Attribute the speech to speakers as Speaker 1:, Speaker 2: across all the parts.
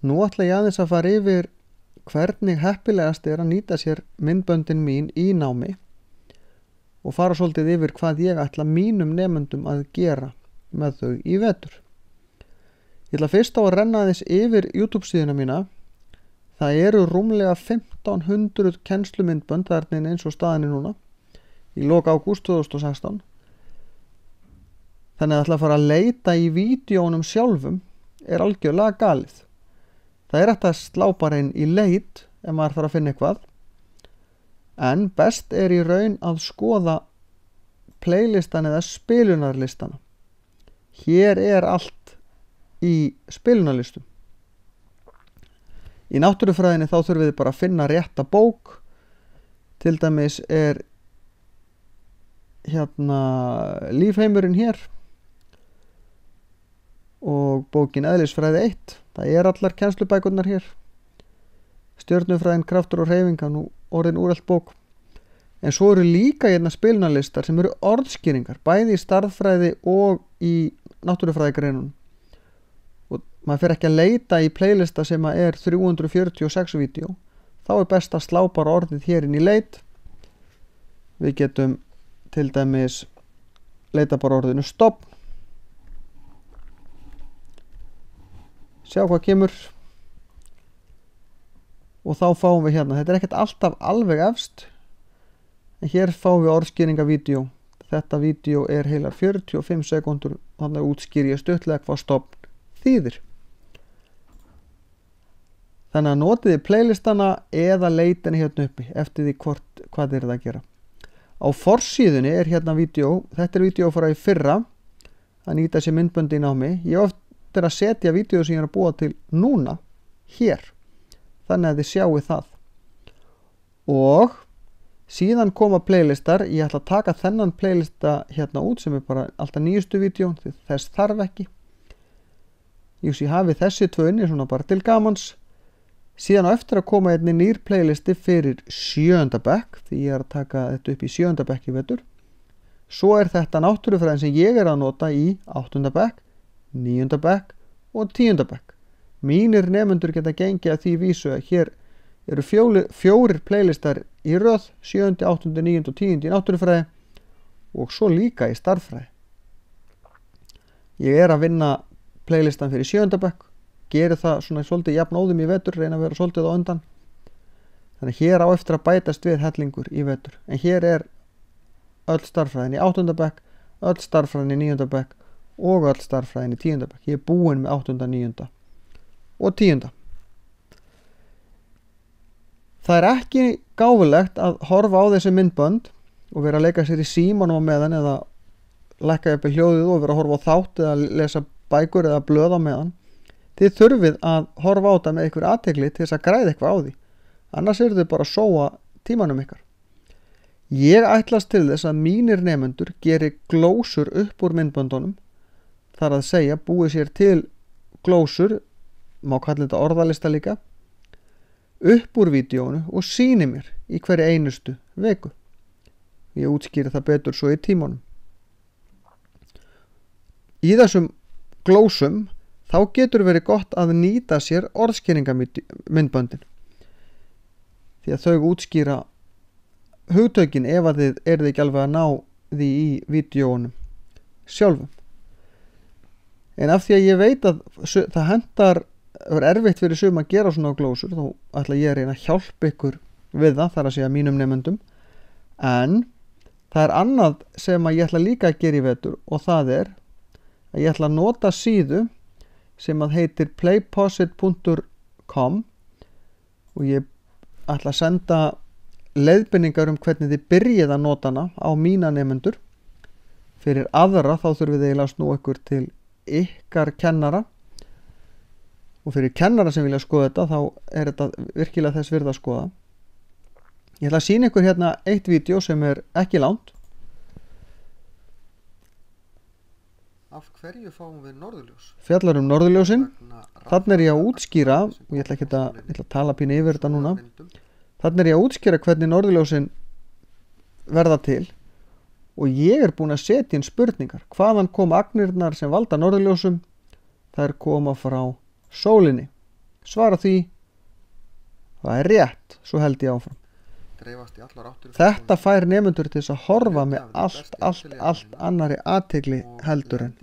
Speaker 1: Nú ætla ég aðeins að fara yfir hvernig heppilegast að nýta sér myndböndin mín í námi og fara svolítið yfir hvað ég ætla mínum nemendum að gera með þau í vetur. Ég ætla fyrst á að renna aðeins yfir YouTube síðuna mína. Það eru rúmlega 1500 kennslumyndbönd þarna eins og staðinni núna í lok ágúst 2016. Þannig að ætla að fara að leita í vídeónum sjálfum er algjörlega galið. Það er hægt að slá bara inn í leit ef maður þarf að finna eitthvað. En best er í raun að skoða playlistan eða spilunarlistana. Hér er allt í spilunarlistum. Í náttúrufræðinni þá þurfum við bara að finna rétta bók. Til dæmis er lífheimurinn hér og bókin Eðlisfræði 1. Það er allar kennslubækurnar hér. Stjörnufræðin, kraftur og hreyfinga, nú orðin úrelt bók. En svo eru líka spilunarlistar sem eru orðskýringar, bæði í stærðfræði og í náttúrufræðigreinunum. Og maður fer ekki að leita í playlista sem er 346 vídeó. Þá er best að slá bara orðið hér inn í leit. Við getum til dæmis leita bara orðinu stofn. Sjá hvað kemur. Og þá fáum við hérna. Þetta er ekkert alltaf alveg efst. En hér fáum við orðskýringavídeó. Þetta vídeó er heilar 45 sekúndur. Þannig útskýri ég stuttlega hvað stofn þýðir. Þannig að notiði playlistana eða leitinni hérna uppi eftir því hvað þið eruð að gera. Á forsíðunni er hérna vídeó. Þetta er vídeó frá í fyrra. Að nýta sér myndböndi í námi. Ég ofta að setja vídeó sem ég er að búa til núna hér. Þannig að þið sjáu það. Og síðan koma playlistar. Ég ætla að taka þennan playlista hérna út sem er bara alltaf nýjustu vídeó. Þess þarf ekki. Ég hafi þessi tvö inni svona bara til gamans. Síðan á eftir að koma einni nýr playlisti fyrir 7. bekk. Því ég er að taka þetta upp í 7. bekk í vetur. Svo er þetta náttúrufræðin sem ég er að nota í 8. bekk, 9. bekk og 10. bekk. Mínir nemendur geta gengið að því vísu að hér eru fjórir playlistar í röð, 7., 8., 9. og 10. í náttúrufræði og svo líka í stærðfræði. Ég er að vinna playlistan fyrir 7. bekk, geri það svona svolítið jafnóðum í vetur, reyna að vera svolítið á undan. Þannig hér á eftir að bætast við hellingur í vetur. En hér er öll stærðfræðin í 8. bekk, öll stærðfræðin í 9. bekk og öll stærðfræðin í 10. bekk. Ég er búinn með 8., 9. og 10. Það er ekki gáfulegt að horfa á þessi myndbönd og vera að leika sér í símanum á meðan eða lækka upp í hljóðið og vera að horfa á þátt eða lesa bækur eða blöð á meðan. Þið þurfið að horfa á þetta með ykkur athygli til þess að græða eitthvað á því. Annars eru þið bara að sóa tímanum ykkar. Ég ætlast til þess að mínir nemendur geri glósur upp úr myndböndunum. Það er að segja, búið sér til glósur, má kalla þetta orðalista líka, upp úr vídeónu og sýni mér í hverju einustu viku. Ég útskýri það betur svo í tímanum. Í þessum glósum þá getur verið gott að nýta sér orðskýringamyndböndin. Því að þau útskýra hugtökin ef að þið eruð ekki alveg að ná því í vídeónum sjálfum. En af því að ég veit að það hendar, er erfitt fyrir sum að gera svona glósur, þá ætla ég að reyna að hjálpa ykkur við það, þar að segja mínum nemendum. En það er annað sem að ég ætla líka að gera í vetur og það er að ég ætla að nota síðu sem að heitir playposit.com og ég ætla að senda leiðbeiningar hvernig þið byrjið að nota hana á mína nemendur. Fyrir aðra þá þurfið þið eiginlega að snúa ykkur til ykkar kennara og fyrir kennara sem vilja skoða þetta þá er þetta virkilega þess virði að skoða. Ég ætla að sýna ykkur hérna eitt vídeo sem er ekki langt. Af hverju fáum við norðurljós? Fjallar norðurljósin. Þannig er ég að útskýra og ég ætla að tala pínu yfir þetta núna. Þannig er ég að útskýra hvernig norðurljósin verða til og ég er búinn að setja inn spurningar. Hvaðan koma agnirnar sem valda norðurljósum? Þær koma frá sólinni. svara því, það er rétt, svo held ég áfram. Þetta fær nemendur til þess að horfa með allt annari athygli heldur en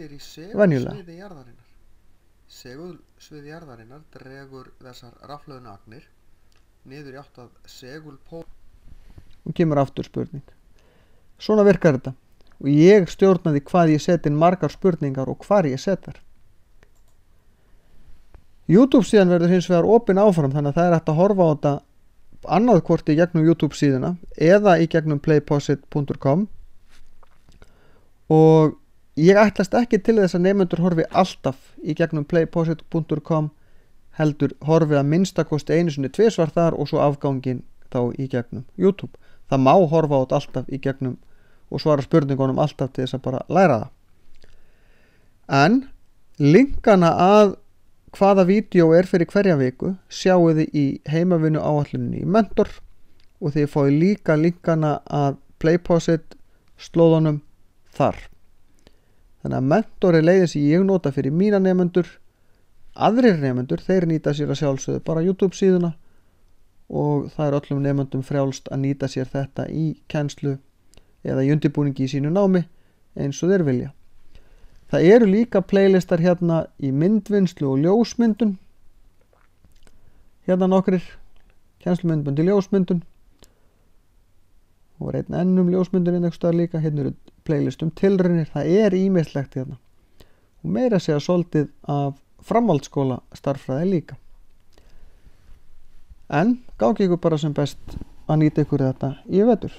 Speaker 1: venjulega.
Speaker 2: Segulsvið jarðarinnar dregur þessar rafhlöðnu agnir niður í átt að segulpól.
Speaker 1: Og kemur aftur spurning. Svona virkar þetta. Og ég stjórnaði hvað ég seti inn margar spurningar og hvar ég setar. YouTube síðan verður hins vegar opin áfram, þannig að það er hægt að horfa á þetta annað hvort í gegnum YouTube síðuna eða í gegnum playposit.com, og ég ætlast ekki til þess að nemendur horfi alltaf í gegnum playposit.com, heldur horfi að minnstakosti einu sinni tvisvar þar og svo afgangin þá í gegnum YouTube. Það má horfa á þetta alltaf í gegnum og svara spurningunum alltaf til þess að bara læra það. En linkana að hvaða vídeo er fyrir hverja viku sjáu þið í heimavinnu áætluninni í Mentor, og þið fáið líka linkana að Playposit slóðunum þar. Þannig að Mentor er leiðin sem ég nota fyrir mína nemendur. Aðrir nemendur, þeir nýta sér að sjálfsögðu bara YouTube síðuna, og það er öllum nemendum frjálst að nýta sér þetta í kennslu eða í undirbúningi í sínu námi eins og þeir vilja. Það eru líka playlistar hérna í myndvinnslu og ljósmyndun. Hérna nokkrir kennslumyndbönd í ljósmyndun. Og einn ennum ljósmyndun einhvers staðar líka. Hérna eru playlistum tilraunir. Það er ýmislegt hérna. Og meira að segja svolítið af framhaldsskóla starffræði líka. En gangi ykkur bara sem best að nýta ykkur þetta í vetur.